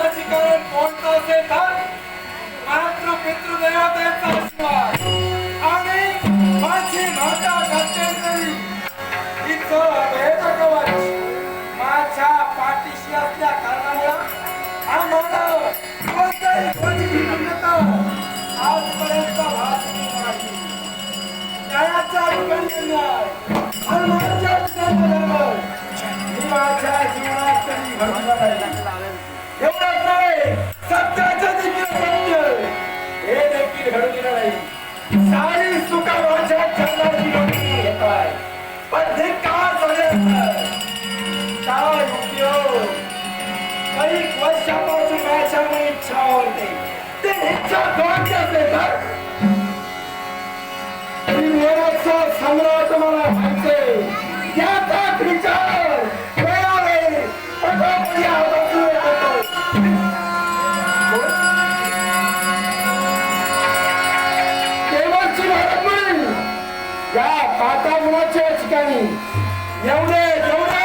याची कारण कोणतं असेल तर मातृ पितृदेवतेचा आशीर्वाद आणि माझी माता गंगेश्वरी हिचं भेद कवच माझ्या पाठीशी असल्या कारणामुळे आम्हाला कोणत्याही गोष्टीची भिन्नता आजपर्यंत भासली नाही. न्यायाचा न्याय धर्माचा धर्म मी माझ्या जीवनात कधी घडवला नाही. एवढंच नाही, सत्याचं देखील सत्य हे देखील घडविलं नाही. सारी सुखा माझ्या जन्माची नोंदणी घेत आहे, पण हे का झालं? काय उपयोग? काही वर्षापासून माझ्यामध्ये इच्छा होते ते इच्छा कोणती असेल तर सम्राट मला माहिती याचा विचार वेळोवेळी पटोपटी आवाजून येतो. केवळची भारतमणी या पाताळाच्या ठिकाणी एवढे एवढे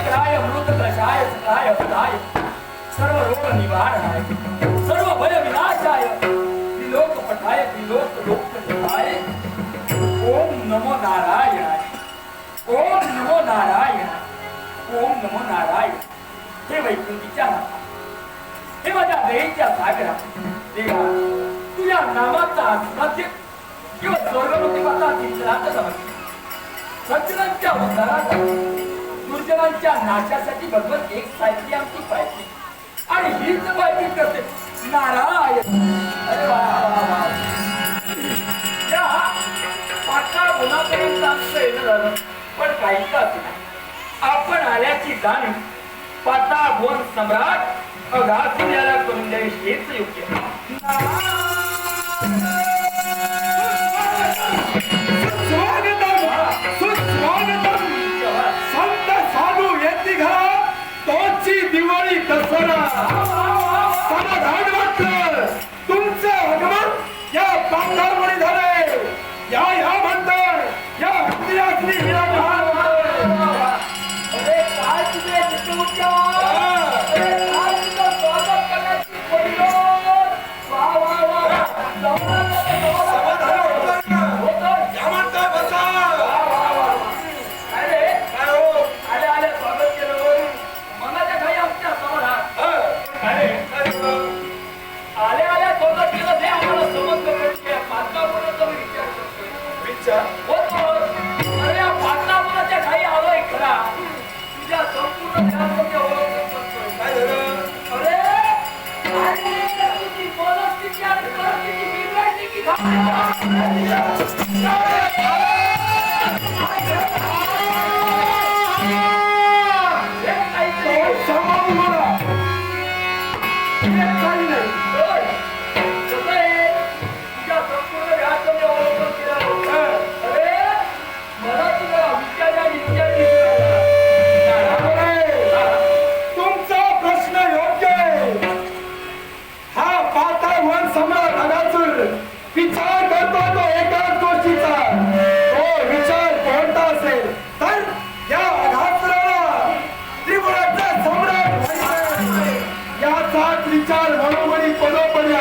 वक्राय मृत कषाय सुखाय पदाय सर्व रोग निवारणाय सर्व भय विनाशाय त्रिलोक पठाय त्रिलोक लोकनाय ओम नमो नारायणाय ओम नमो नारायणाय ओम नमो नारायण हे वैकुंठीच्या नाथा हे माझ्या देहीच्या सागरा देवा तुझ्या नामाचा आस्वाद्य किंवा स्वर्गलोकी माता तीर्थराज समजते सज्जनांच्या उद्धाराचा दुर्जनांच्या नाशासाठी भगवत एक साहित्य आमची पाहिजे आणि हीच पाहिजे करते नारायण अरे वा या पाठा गुणापर्यंत आमचं येणं झालं पण काही का आपण आल्याची जाणीव पाता भुवन सम्राट अघासून याला करून द्यावी हेच योग्य संत साधू येते घरा तोची दिवाळी दसरा समाधान वाटलं तुमचं आगमन या पाताळमुळे झाले या म्हणतात या इतिहासनी विराजमान अरे काय तुझे स्वागत करण्याची परिलोक वा वा वा विचार करतो तो एकाच गोष्टीचा तो विचार कोणता असेल तर या अघासुराला त्रिपुराचा सम्राट याचाच विचार मनोमनी पदोपदी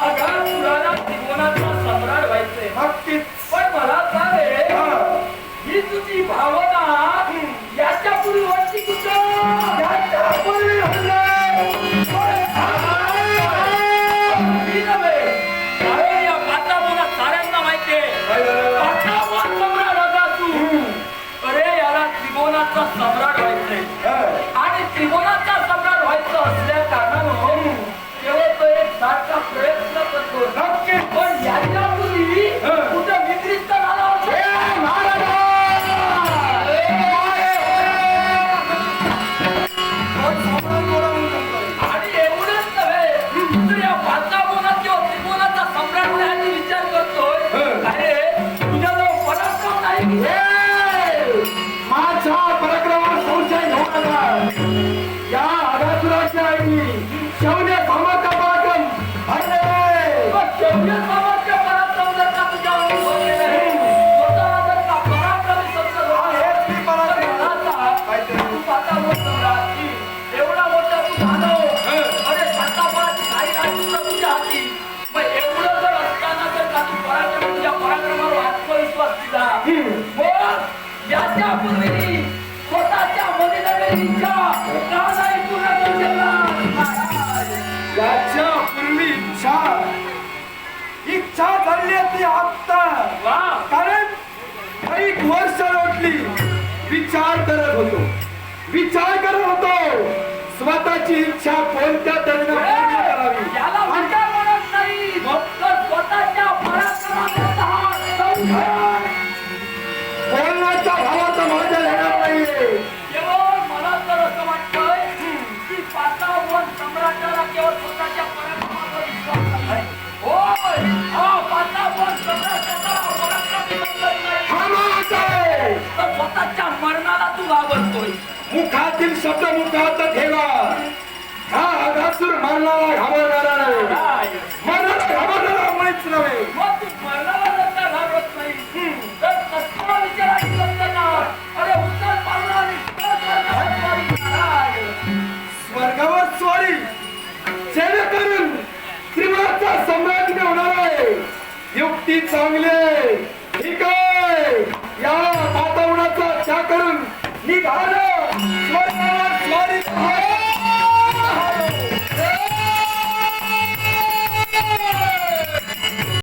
अघासुराला त्रिभुवनाचा सम्राट व्हायचे नक्कीच पण मला सांग ही तुझी भावना याच्या पूर्वी होती कुठं याच्या पूर्वी सम्राट व्हायचंय आणि त्रिभुवनाचा सम्राट व्हायचं असल्या कारणानं केवळ तो एक सारखा प्रयत्न करतो नक्की पण याच्यापूर्वी कुठे विक्रीत झाला आणि एवढंच नव्हे तर या वातावरणात किंवा त्रिभुवनाचा सम्राट होण्याचा विचार करतोय अरे तुझ्याजवळ पराक्रम नाही माझ्या पराक्रमावर संशय घेऊ नका या अघासुराच्या आईनी शौर्य सामर्थ्य पराक्रम शौर्य सामर्थ्य पराक्रम जर का तुझ्यावर स्वतःला जर का पराक्रमी एवढा मोठा तू झालो अरे सातापाची काही राजूला तुझ्या हाती मग एवढं जर असताना जर का तू पराक्रम तुझ्या पराक्रमावर आत्मविश्वास दिला मग याच्या पूर्वी स्वतःच्या मनीनवी इच्छा का नाही पूर्ण करू शकणार याच्या पूर्वी इच्छा झाली ती आत्ता वा कारण एक वर्ष लोटली विचार करत होतो स्वतःची इच्छा कोणत्या तऱ्हेने पूर्ण करावी याला विचार म्हणत नाही तर स्वतःच्या पराक्रमाचा बोलण्याच्या भावाचा माझ्या येणार नाहीये केवळ मला तर असं वाटतंय की पाताळवन सम्राटाला केवळ स्वतःच्या पराक्रमावर विश्वास नाही होय हा पाताळवन सम्राटाचा पराक्रमी समजत नाही तर स्वतःच्या मरणाला तू घाबरतोय मुखातील शब्द मुखात ठेवा हा अघासुर मरणाला घाबरणारा नाही मरणाला घाबरणारा मुळीच नव्हे मग तू मरणाला जर का घाबरत नाही तर कसला विचार ऐकत ना अरे उत्तर पालना स्वारी जेणेकरून त्रिपुराचा सम्राट मी होणार आहे. युक्ती चांगली आहे. ठीक आहे, या वातावरणाचा त्याग करून निघालो.